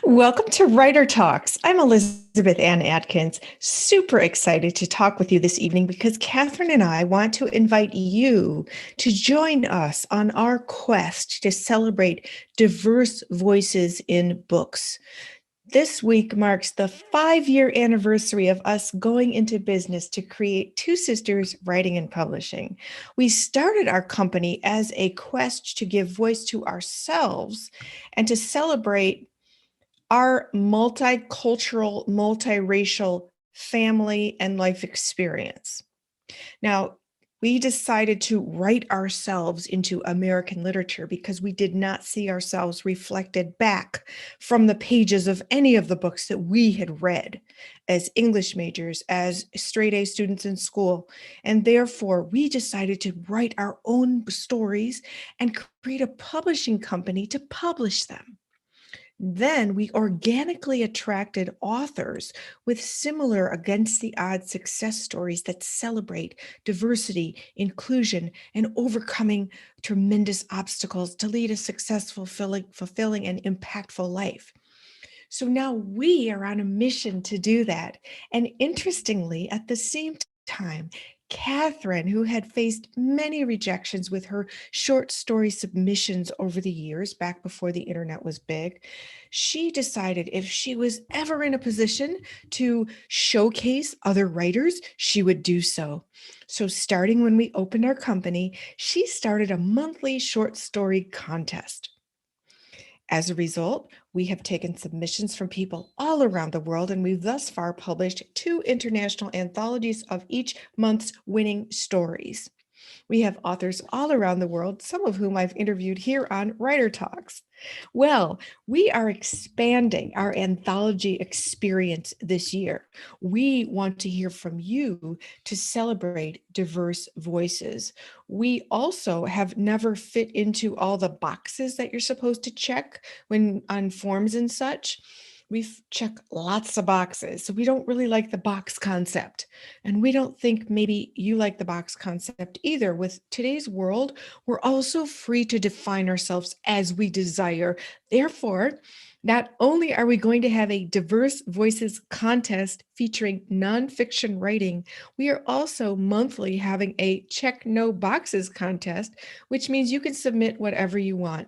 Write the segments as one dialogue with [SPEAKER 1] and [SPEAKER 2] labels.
[SPEAKER 1] Welcome to Writer Talks. I'm Elizabeth Ann Atkins. Super excited to talk with you this evening because Catherine and I want to invite you to join us on our quest to celebrate diverse voices in books. This week marks the 5-year anniversary of us going into business to create Two Sisters Writing and Publishing. We started our company as a quest to give voice to ourselves and to celebrate our multicultural, multiracial family and life experience. Now, we decided to write ourselves into American literature because we did not see ourselves reflected back from the pages of any of the books that we had read as English majors, as straight A students in school. And therefore, we decided to write our own stories and create a publishing company to publish them. Then we organically attracted authors with similar against the odds success stories that celebrate diversity, inclusion, and overcoming tremendous obstacles to lead a successful, fulfilling, and impactful life. So now we are on a mission to do that. And interestingly, at the same time, Catherine, who had faced many rejections with her short story submissions over the years, back before the internet was big, she decided if she was ever in a position to showcase other writers, she would do so. So, starting when we opened our company, she started a monthly short story contest. As a result, we have taken submissions from people all around the world, and we've thus far published 2 international anthologies of each month's winning stories. We have authors all around the world, some of whom I've interviewed here on Writer Talks. Well, we are expanding our anthology experience this year. We want to hear from you to celebrate diverse voices. We also have never fit into all the boxes that you're supposed to check when on forms and such. We've checked lots of boxes. So we don't really like the box concept. And we don't think maybe you like the box concept either. With today's world, we're also free to define ourselves as we desire. Therefore, not only are we going to have a diverse voices contest featuring nonfiction writing, we are also monthly having a check no boxes contest, which means you can submit whatever you want.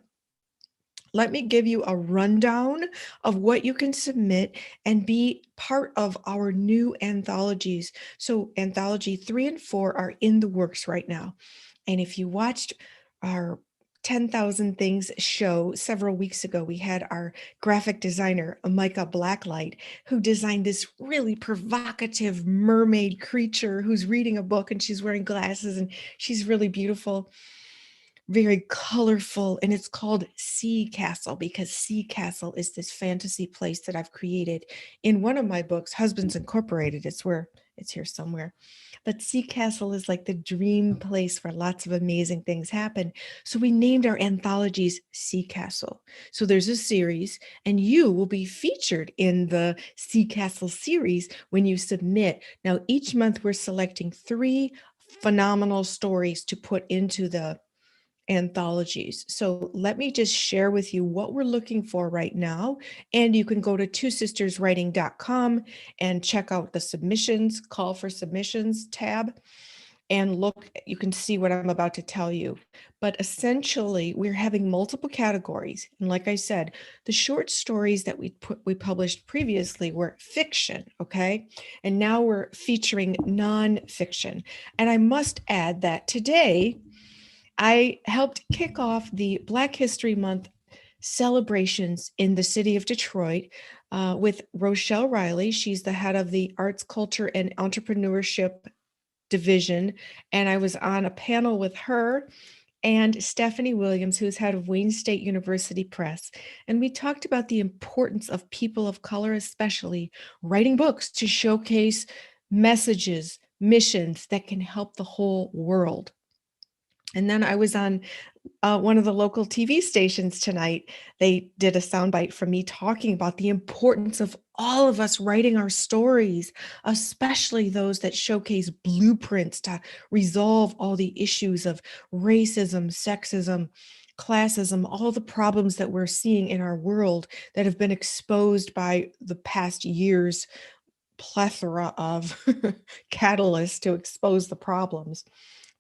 [SPEAKER 1] Let me give you a rundown of what you can submit and be part of our new anthologies. So, anthology 3 and 4 are in the works right now. And if you watched our 10,000 Things show several weeks ago, we had our graphic designer, Micah Blacklight, who designed this really provocative mermaid creature who's reading a book and she's wearing glasses and she's really beautiful, very colorful, and it's called Sea Castle because Sea Castle is this fantasy place that I've created in one of my books, Husbands Incorporated. It's here somewhere. But Sea Castle is like the dream place where lots of amazing things happen. So we named our anthologies Sea Castle. So there's a series, and you will be featured in the Sea Castle series when you submit. Now, each month we're selecting 3 phenomenal stories to put into the anthologies. So let me just share with you what we're looking for right now. And you can go to twosisterswriting.com and check out the submissions, call for submissions tab, and look, you can see what I'm about to tell you. But essentially, we're having multiple categories. And like I said, the short stories that we published previously were fiction, okay? And now we're featuring nonfiction. And I must add that today, I helped kick off the Black History Month celebrations in the city of Detroit with Rochelle Riley. She's the head of the Arts, Culture, and Entrepreneurship Division. And I was on a panel with her and Stephanie Williams, who's head of Wayne State University Press. And we talked about the importance of people of color, especially writing books to showcase messages, missions that can help the whole world. And then I was on one of the local TV stations tonight. They did a soundbite from me talking about the importance of all of us writing our stories, especially those that showcase blueprints to resolve all the issues of racism, sexism, classism, all the problems that we're seeing in our world that have been exposed by the past year's plethora of catalysts to expose the problems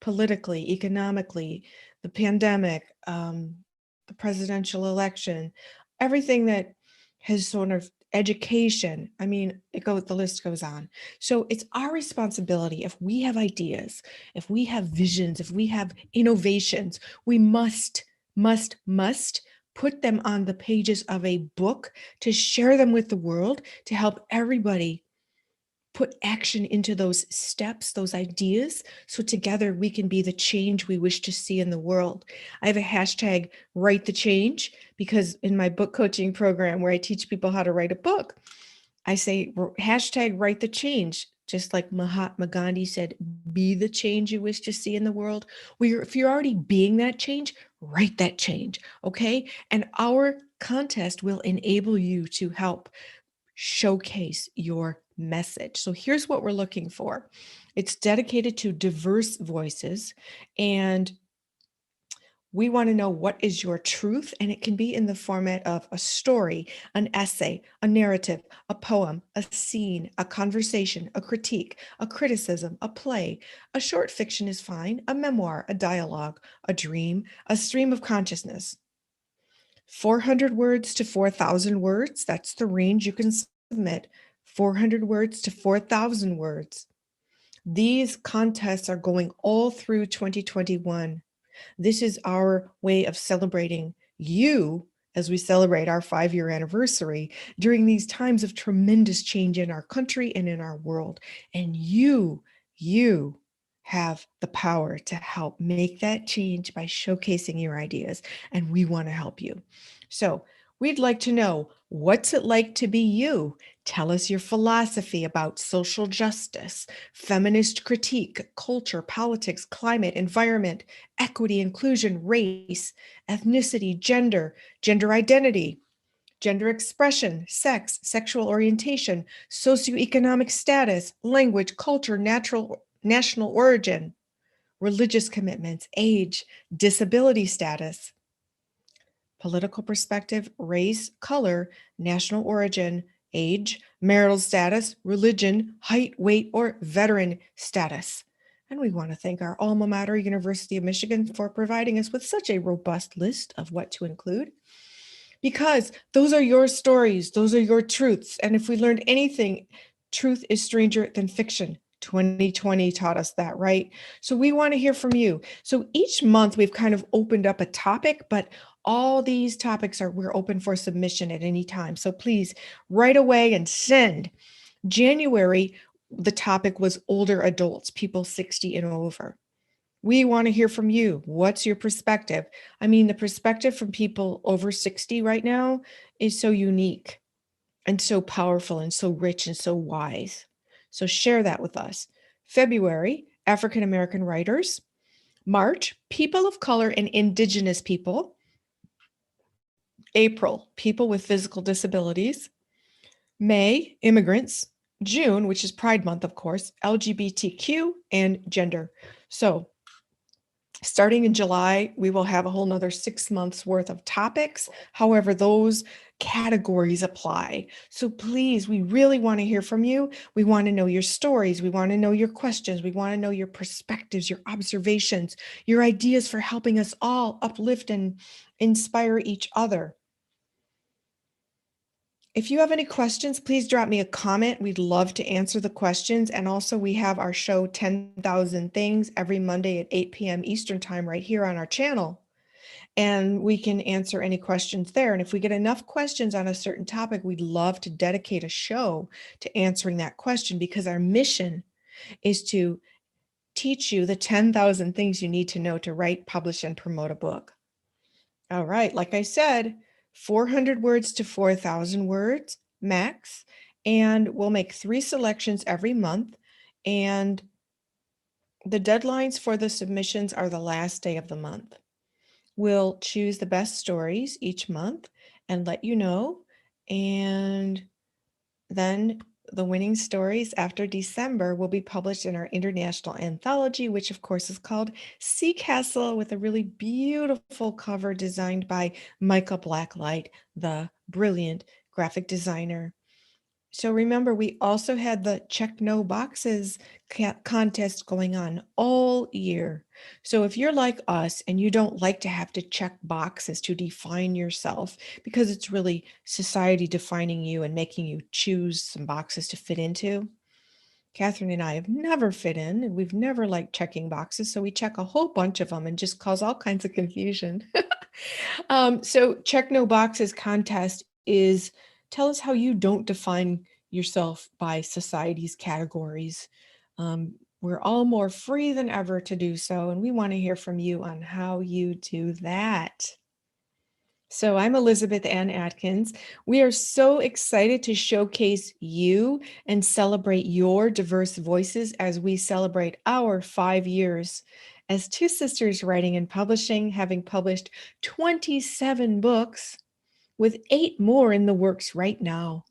[SPEAKER 1] politically, economically, the pandemic, the presidential election, everything that has sort of education. I mean, the list goes on. So it's our responsibility if we have ideas, if we have visions, if we have innovations, we must put them on the pages of a book to share them with the world to help everybody put action into those steps, those ideas, so together we can be the change we wish to see in the world. I have a hashtag, write the change, because in my book coaching program where I teach people how to write a book, I say hashtag write the change. Just like Mahatma Gandhi said, be the change you wish to see in the world. If you're already being that change, write that change, okay? And our contest will enable you to help showcase your message. So here's what we're looking for. It's dedicated to diverse voices, and we want to know what is your truth, and it can be in the format of a story, an essay, a narrative, a poem, a scene, a conversation, a critique, a criticism, a play. A short fiction is fine, a memoir, a dialogue, a dream, a stream of consciousness. 400 words to 4,000 words, that's the range you can submit. 400 words to 4,000 words. These contests are going all through 2021. This is our way of celebrating you as we celebrate our 5-year anniversary during these times of tremendous change in our country and in our world. And you have the power to help make that change by showcasing your ideas, and we want to help you. So we'd like to know, what's it like to be you? Tell us your philosophy about social justice, feminist critique, culture, politics, climate, environment, equity, inclusion, race, ethnicity, gender identity, gender expression, sex, sexual orientation, socioeconomic status, language, culture, national origin, religious commitments, age, disability status, political perspective, race, color, national origin, age, marital status, religion, height, weight, or veteran status. And we want to thank our alma mater, University of Michigan, for providing us with such a robust list of what to include. Because those are your stories, those are your truths. And if we learned anything, truth is stranger than fiction. 2020 taught us that, right? So we want to hear from you. So each month we've kind of opened up a topic, but all these topics we're open for submission at any time. So please right away and send. January, the topic was older adults, people 60 and over. We want to hear from you. What's your perspective? I mean, the perspective from people over 60 right now is so unique and so powerful and so rich and so wise. So share that with us. February, African American writers. March, people of color and indigenous people. April, people with physical disabilities. May, immigrants. June, which is Pride Month, of course, LGBTQ and gender. So starting in July, we will have a whole nother 6 months worth of topics. However, those categories apply. So please, we really want to hear from you. We want to know your stories. We want to know your questions. We want to know your perspectives, your observations, your ideas for helping us all uplift and inspire each other. If you have any questions, please drop me a comment. We'd love to answer the questions. And also, we have our show 10,000 Things every Monday at 8 p.m. Eastern Time right here on our channel. And we can answer any questions there. And if we get enough questions on a certain topic, we'd love to dedicate a show to answering that question, because our mission is to teach you the 10,000 things you need to know to write, publish, and promote a book. All right, like I said, 400 words to 4,000 words max, and we'll make 3 selections every month. And the deadlines for the submissions are the last day of the month. We'll choose the best stories each month and let you know. And then the winning stories after December will be published in our international anthology, which of course is called Sea Castle, with a really beautiful cover designed by Michael Blacklight, the brilliant graphic designer. So remember, we also had the Check No Boxes contest going on all year. So if you're like us and you don't like to have to check boxes to define yourself, because it's really society defining you and making you choose some boxes to fit into, Catherine and I have never fit in, and we've never liked checking boxes. So we check a whole bunch of them and just cause all kinds of confusion. So Check No Boxes contest is tell us how you don't define yourself by society's categories. We're all more free than ever to do so, and we want to hear from you on how you do that. So I'm Elizabeth Ann Atkins. We are so excited to showcase you and celebrate your diverse voices as we celebrate our 5 years as two sisters writing and publishing, having published 27 books with 8 more in the works right now.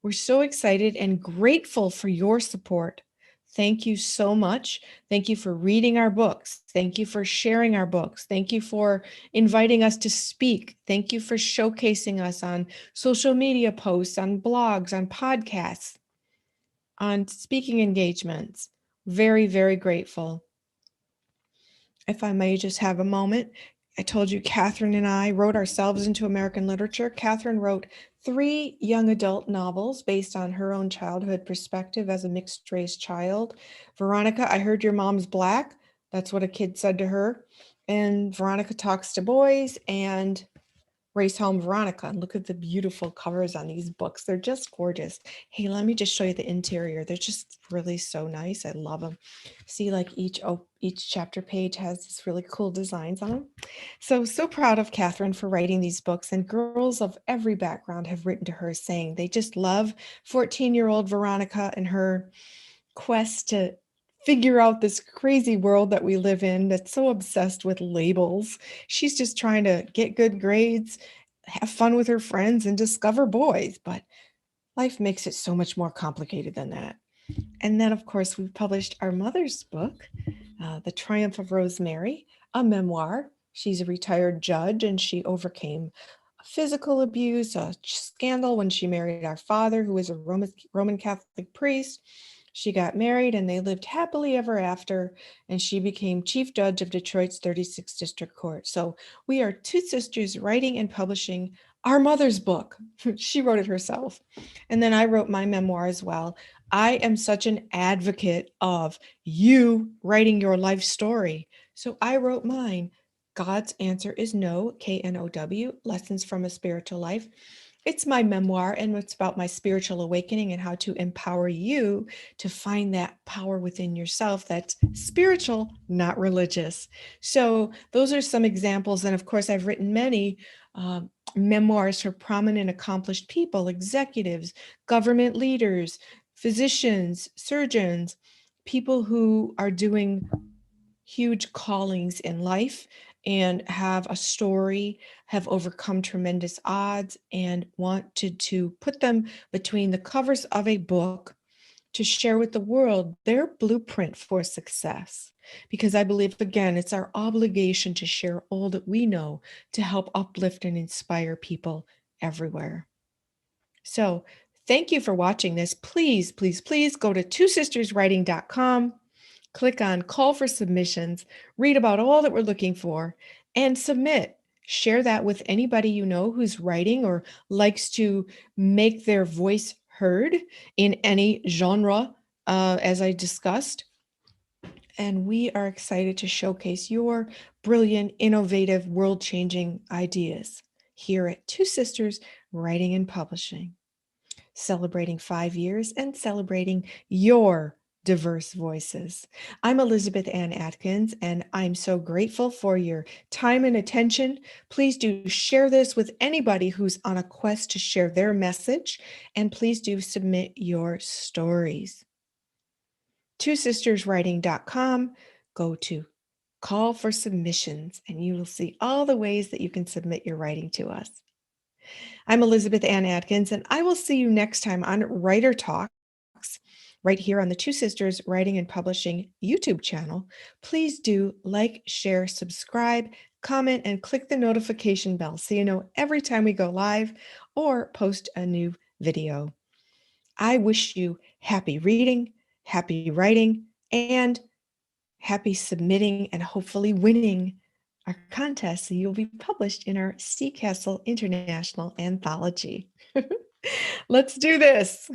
[SPEAKER 1] We're so excited and grateful for your support. Thank you so much. Thank you for reading our books. Thank you for sharing our books. Thank you for inviting us to speak. Thank you for showcasing us on social media posts, on blogs, on podcasts, on speaking engagements. Very, very grateful. If I may just have a moment, I told you Catherine and I wrote ourselves into American literature. Catherine wrote 3 young adult novels based on her own childhood perspective as a mixed race child. Veronica, I heard your mom's Black. That's what a kid said to her. And Veronica Talks to Boys and Race Home Veronica. And look at the beautiful covers on these books. They're just gorgeous. Hey, let me just show you the interior. They're just really so nice. I love them. See, like each chapter page has this really cool designs on them. So proud of Catherine for writing these books. And girls of every background have written to her saying they just love 14-year-old Veronica and her quest to figure out this crazy world that we live in that's so obsessed with labels. She's just trying to get good grades, have fun with her friends, and discover boys. But life makes it so much more complicated than that. And then, of course, we published our mother's book, The Triumph of Rosemary, a memoir. She's a retired judge, and she overcame physical abuse, a scandal when she married our father, who was a Roman Catholic priest. She got married and they lived happily ever after, and she became chief judge of Detroit's 36th District Court. So we are two sisters writing and publishing our mother's book. She wrote it herself. And then I wrote my memoir as well. I am such an advocate of you writing your life story. So I wrote mine. God's Answer is No, KNOW, Lessons from a Spiritual Life. It's my memoir, and it's about my spiritual awakening and how to empower you to find that power within yourself that's spiritual, not religious. So those are some examples. And of course, I've written many memoirs for prominent, accomplished people, executives, government leaders, physicians, surgeons, people who are doing huge callings in life and have a story, have overcome tremendous odds, and wanted to put them between the covers of a book to share with the world their blueprint for success. Because I believe, again, it's our obligation to share all that we know to help uplift and inspire people everywhere. So thank you for watching this. Please, please, please go to twosisterswriting.com. Click on Call for Submissions, read about all that we're looking for, and submit. Share that with anybody you know who's writing or likes to make their voice heard in any genre, as I discussed. And we are excited to showcase your brilliant, innovative, world-changing ideas here at Two Sisters Writing and Publishing, celebrating 5 years and celebrating your diverse voices. I'm Elizabeth Ann Atkins, and I'm so grateful for your time and attention. Please do share this with anybody who's on a quest to share their message, and please do submit your stories. twosisterswriting.com, go to Call for Submissions, and you will see all the ways that you can submit your writing to us. I'm Elizabeth Ann Atkins, and I will see you next time on Writer Talk. right here on the Two Sisters Writing and Publishing YouTube channel. Please do like, share, subscribe, comment, and click the notification bell so you know every time we go live or post a new video. I wish you happy reading, happy writing, and happy submitting and hopefully winning our contest so you'll be published in our Sea Castle International Anthology. Let's do this.